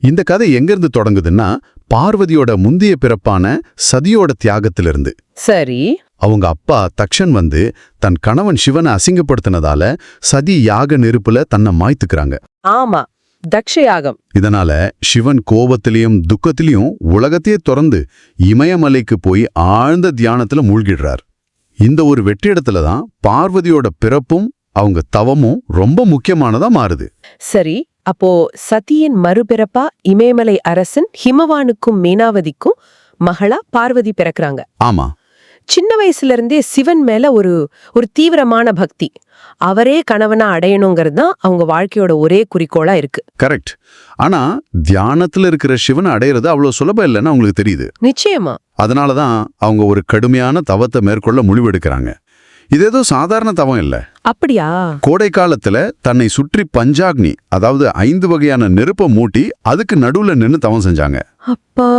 இந்த கதை எங்கிருந்து தொடங்குதுன்னா பார்வதியோட முந்தைய பிறப்பான சதியோட தியாகத்திலிருந்து. சரி. அவங்க அப்பா தக்ஷன் வந்து தன் கணவன் சிவனை அசிங்கப்படுத்தினதால சதி யாக நெருப்புல தன்னை மாய்த்துக்கிறாங்க. ஆமா, தக்ஷயாகம். இதனால சிவன் கோபத்திலையும் துக்கத்திலையும் உலகத்தையே திறந்து இமயமலைக்கு போய் ஆழ்ந்த தியானத்துல மூழ்கிடுறார். இந்த ஒரு வெற்றிடத்துல தான் பார்வதியோட பிறப்பும் அவங்க தவமும் ரொம்ப முக்கியமானதா மாறுது. சரி, அப்போ சதியின் மறுபிறப்பா இமயமலை அரசன் ஹிமவானுக்கும் மீனாவதிக்கும் மகளா பார்வதி பிறக்கிறாங்க. ஆமா, சின்ன வயசுல இருந்தே சிவன் மேல ஒரு தீவிரமான பக்தி, அவரே கணவனா அடையணுங்கிறது தான் அவங்க வாழ்க்கையோட ஒரே குறிக்கோளா இருக்கு. கரெக்ட். ஆனா தியானத்துல இருக்கிற சிவனை அடையிறது அவ்வளவு சுலபம் இல்லைன்னு அவங்களுக்கு தெரியுது. நிச்சயமா. அதனாலதான் அவங்க ஒரு கடுமையான தவத்தை மேற்கொள்ள முடிவெடுக்கிறாங்க. இது ஏதோ சாதாரண தவம் இல்ல. அப்படியா? கோடை காலத்துல தன்னை சுற்றி பஞ்சாக்னி, அதாவது 5 வகையான நெருப்பை மூட்டி அதுக்கு நடுவுல நின்னு தவம் செஞ்சாங்க. அப்பா,